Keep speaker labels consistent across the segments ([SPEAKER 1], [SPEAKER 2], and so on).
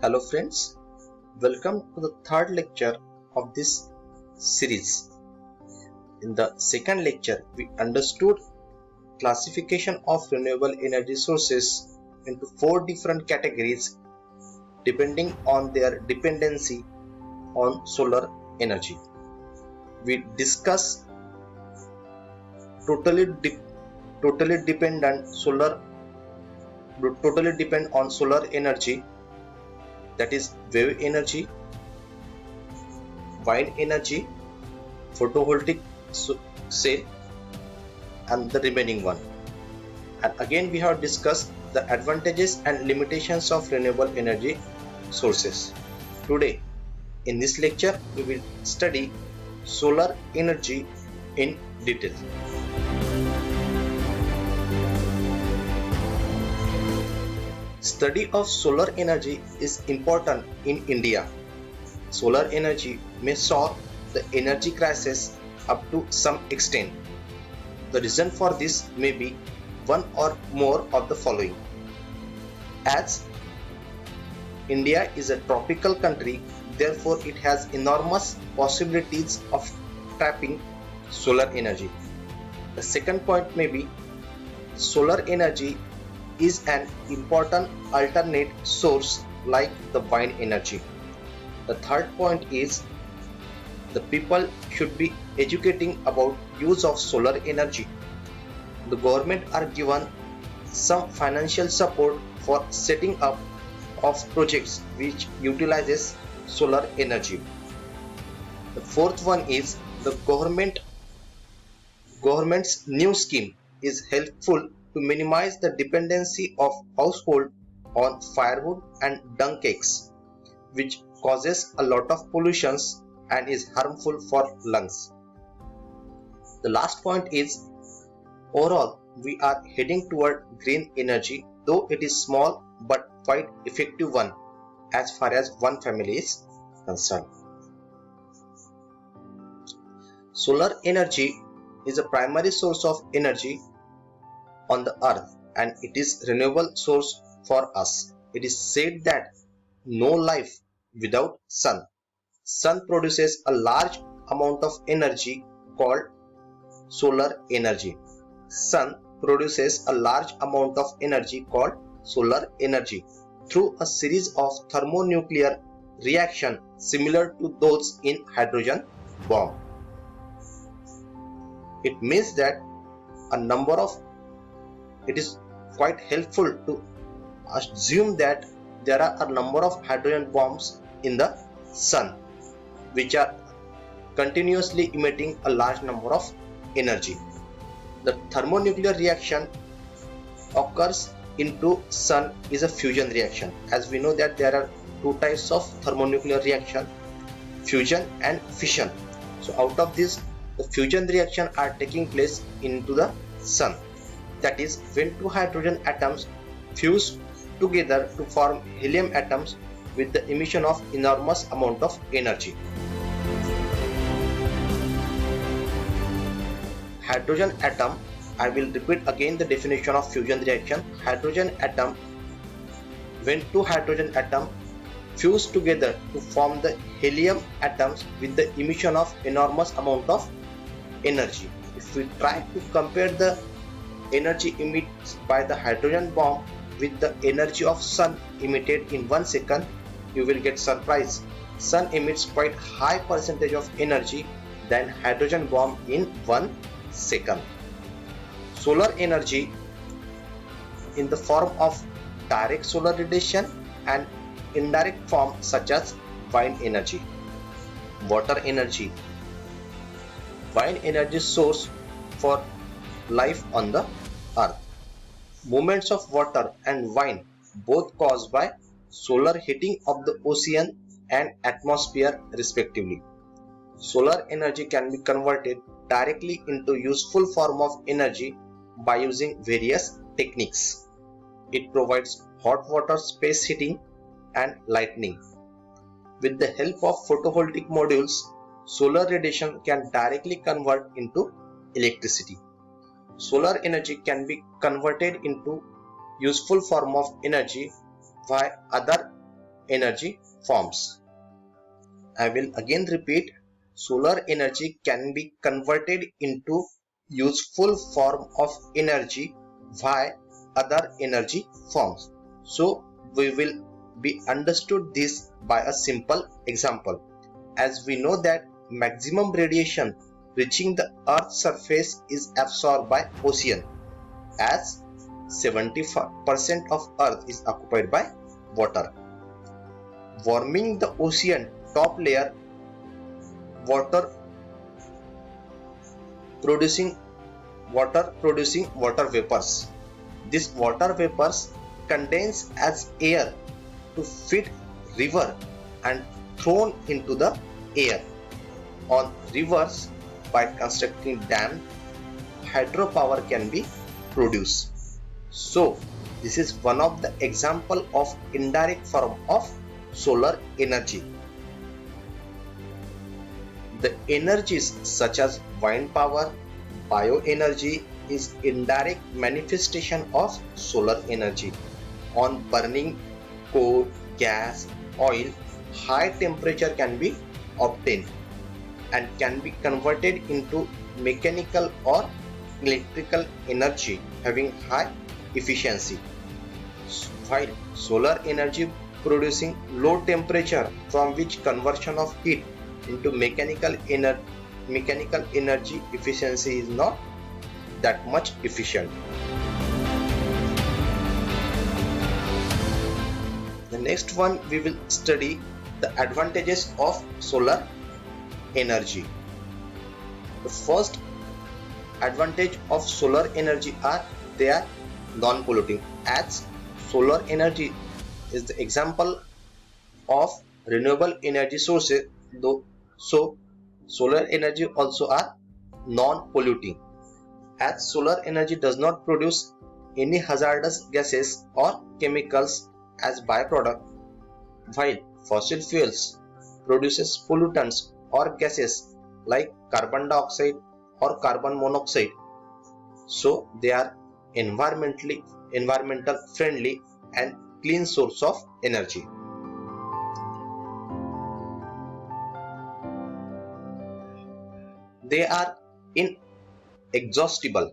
[SPEAKER 1] Hello friends, welcome to the third lecture of this series. In the second lecture, we understood classification of renewable energy sources into four different categories depending on their dependency on solar energy. We discuss totally depend on solar energy, that is wave energy, wind energy, photovoltaic cell, and the remaining one. And again we have discussed the advantages and limitations of renewable energy sources. Today in this lecture we will study solar energy in detail. Study of solar energy is important in India. Solar energy may solve the energy crisis up to some extent. The reason for this may be one or more of the following. As India is a tropical country, therefore it has enormous possibilities of tapping solar energy. The second point may be solar energy is an important alternate source like the wind energy. The third point is the people should be educating about use of solar energy. The government are given some financial support for setting up of projects which utilizes solar energy. The fourth one is the government's new scheme is helpful to minimize the dependency of household on firewood and dung cakes, which causes a lot of pollutions and is harmful for lungs. The last point is overall we are heading toward green energy, though it is small but quite effective one as far as one family is concerned. Solar energy is a primary source of energy on the earth and it is renewable source for us. It is said that no life without sun. Sun produces a large amount of energy called solar energy. Sun produces a large amount of energy called solar energy through a series of thermonuclear reaction similar to those in hydrogen bomb. It means that it is quite helpful to assume that there are a number of hydrogen bombs in the sun which are continuously emitting a large number of energy. The thermonuclear reaction occurs into sun is a fusion reaction. As we know that there are two types of thermonuclear reaction, fusion and fission. So out of this, the fusion reaction are taking place into the sun. That is when two hydrogen atoms fuse together to form helium atoms with the emission of enormous amount of energy. Hydrogen atom, I will repeat again the definition of fusion reaction. Hydrogen atom, when two hydrogen atoms fuse together to form the helium atoms with the emission of enormous amount of energy. If we try to compare the energy emitted by the hydrogen bomb with the energy of sun emitted in 1 second, you will get surprised. Sun emits quite high percentage of energy than hydrogen bomb in 1 second. Solar energy in the form of direct solar radiation and indirect form such as wind energy, water energy. Wind energy source for life on the earth. Movements of water and wind both caused by solar heating of the ocean and atmosphere respectively. Solar energy can be converted directly into useful form of energy by using various techniques. It provides hot water space heating and lighting. With the help of photovoltaic modules, solar radiation can directly convert into electricity. Solar energy can be converted into useful form of energy by other energy forms. I will again repeat, solar energy can be converted into useful form of energy via other energy forms. So we will be understood this by a simple example. As we know that maximum radiation reaching the Earth's surface is absorbed by ocean, as 75% of Earth is occupied by water. Warming the ocean top layer, water producing water vapors. These water vapors condense as air to feed river and thrown into the air. On rivers, by constructing dam, hydropower can be produced. So this is one of the example of indirect form of solar energy. The energies such as wind power, bioenergy is indirect manifestation of solar energy. On burning coal, gas, oil, high temperature can be obtained and can be converted into mechanical or electrical energy having high efficiency. While solar energy producing low temperature, from which conversion of heat into mechanical energy efficiency is not that much efficient. The next one, we will study the advantages of solar energy. The first advantage of solar energy are they are non-polluting, as solar energy is the example of renewable energy sources, so solar energy also are non-polluting, as solar energy does not produce any hazardous gases or chemicals as byproduct, while fossil fuels produces pollutants or gases like carbon dioxide or carbon monoxide. So they are environmental friendly and clean source of energy. They are inexhaustible.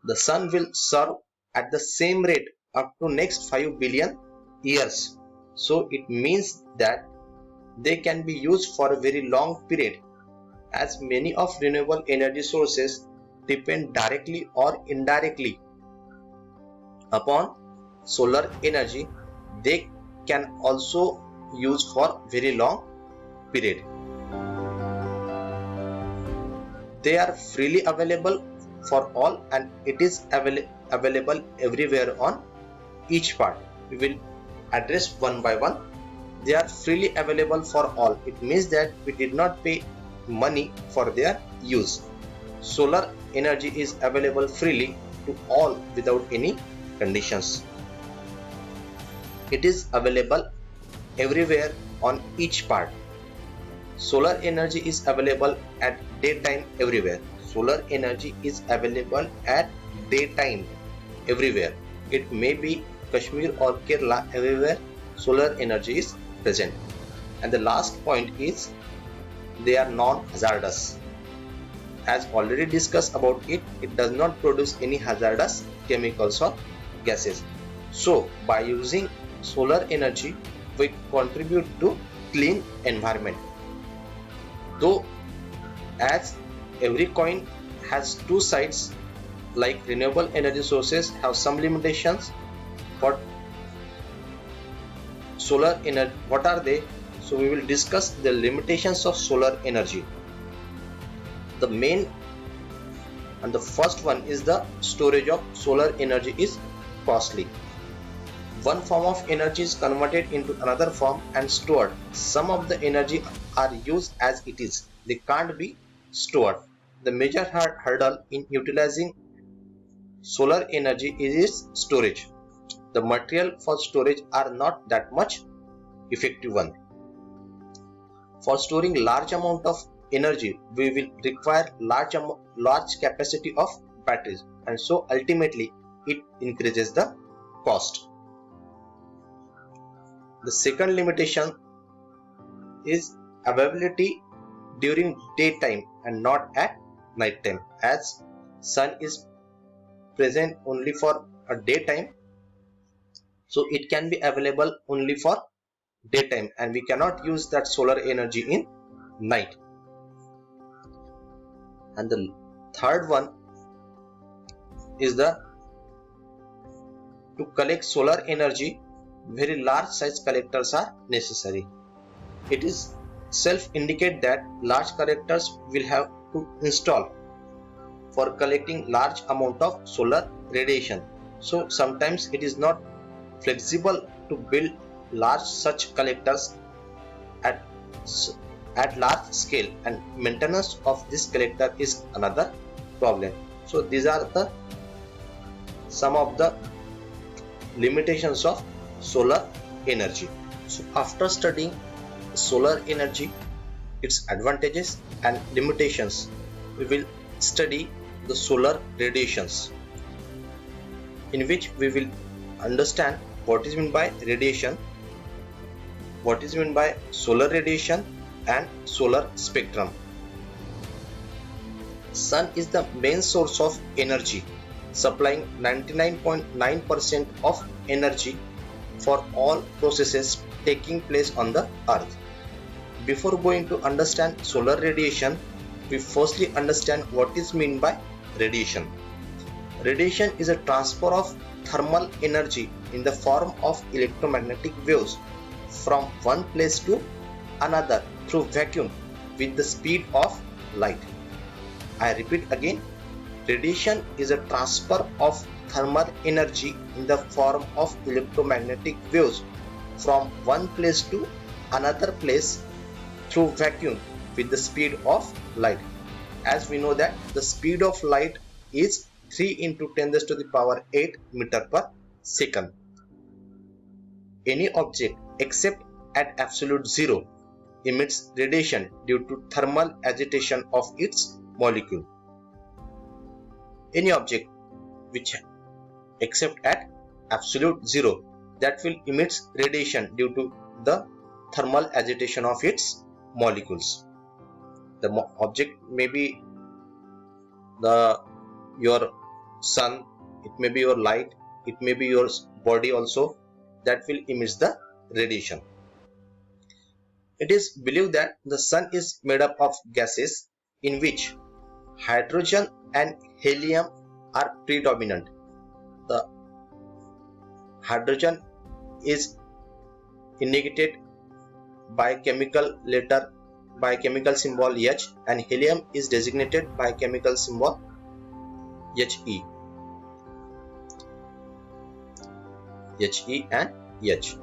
[SPEAKER 1] The sun will serve at the same rate up to next 5 billion years. So it means that they can be used for a very long period, as many of renewable energy sources depend directly or indirectly upon solar energy. They can also use for very long period. They are freely available for all and it is available everywhere on each part. We will address one by one. They are freely available for all. It means that we did not pay money for their use. Solar energy is available freely to all without any conditions. It is available everywhere on each part. Solar energy is available at daytime everywhere. Solar energy is available at daytime everywhere. It may be Kashmir or Kerala, everywhere solar energy is present. And the last point is they are non-hazardous. As already discussed about it, it does not produce any hazardous chemicals or gases. So by using solar energy, we contribute to clean environment. Though as every coin has two sides, like renewable energy sources have some limitations, but solar energy, what are they? So we will discuss the limitations of solar energy. The main and the first one is the storage of solar energy is costly. One form of energy is converted into another form and stored. Some of the energy are used as it is. They can't be stored. The major hurdle in utilizing solar energy is storage. The material for storage are not that much effective one. For storing large amount of energy, we will require large capacity of batteries, and so ultimately it increases the cost. The second limitation is availability during daytime and not at night time, as sun is present only for a daytime, so it can be available only for daytime and we cannot use that solar energy in night. And the third one is to collect solar energy, very large size collectors are necessary. It is self-indicate that large collectors will have to install for collecting large amount of solar radiation. So sometimes it is not flexible to build large such collectors at large scale, and maintenance of this collector is another problem. So these are some of the limitations of solar energy. So after studying solar energy, its advantages and limitations, we will study the solar radiations, in which we will understand what is meant by radiation, what is meant by solar radiation and solar spectrum. Sun is the main source of energy, supplying 99.9% of energy for all processes taking place on the earth. Before going to understand solar radiation, we firstly understand what is meant by radiation. Radiation is a transfer of thermal energy in the form of electromagnetic waves from one place to another through vacuum with the speed of light. I repeat again, radiation is a transfer of thermal energy in the form of electromagnetic waves from one place to another place through vacuum with the speed of light. As we know that the speed of light is 3 into 10 to the power 8 meter per second. Any object except at absolute zero emits radiation due to thermal agitation of its molecule. Any object which except at absolute zero, that will emit radiation due to the thermal agitation of its molecules. The object may be your sun, it may be your light, it may be your body also, that will emit the radiation. It is believed that the sun is made up of gases in which hydrogen and helium are predominant. The hydrogen is indicated by chemical letter, by chemical symbol H, and helium is designated by chemical symbol He. He and H.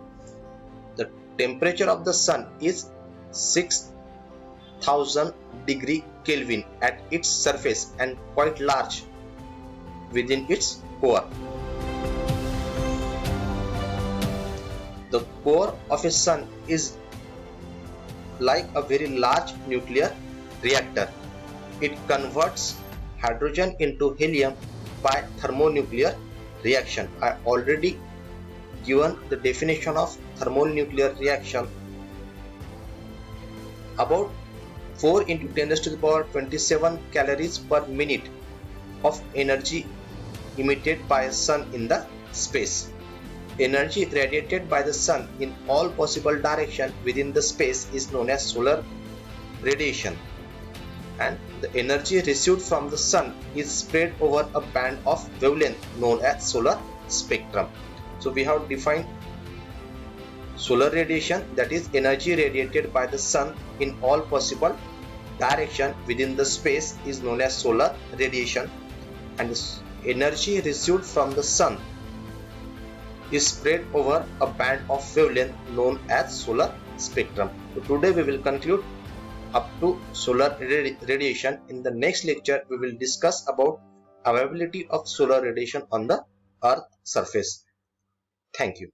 [SPEAKER 1] The temperature of the sun is 6000 degree Kelvin at its surface and quite large within its core. The core of a sun is like a very large nuclear reactor. It converts hydrogen into helium by thermonuclear reaction. I already given the definition of thermonuclear reaction. About 4 into 10 to the power 27 calories per minute of energy emitted by a sun in the space. Energy radiated by the sun in all possible directions within the space is known as solar radiation, and the energy received from the sun is spread over a band of wavelength known as solar spectrum. So we have defined solar radiation, that is energy radiated by the sun in all possible direction within the space is known as solar radiation, and the energy received from the sun is spread over a band of wavelength known as solar spectrum. So today we will conclude up to solar radiation. In the next lecture we will discuss about availability of solar radiation on the earth surface. Thank you.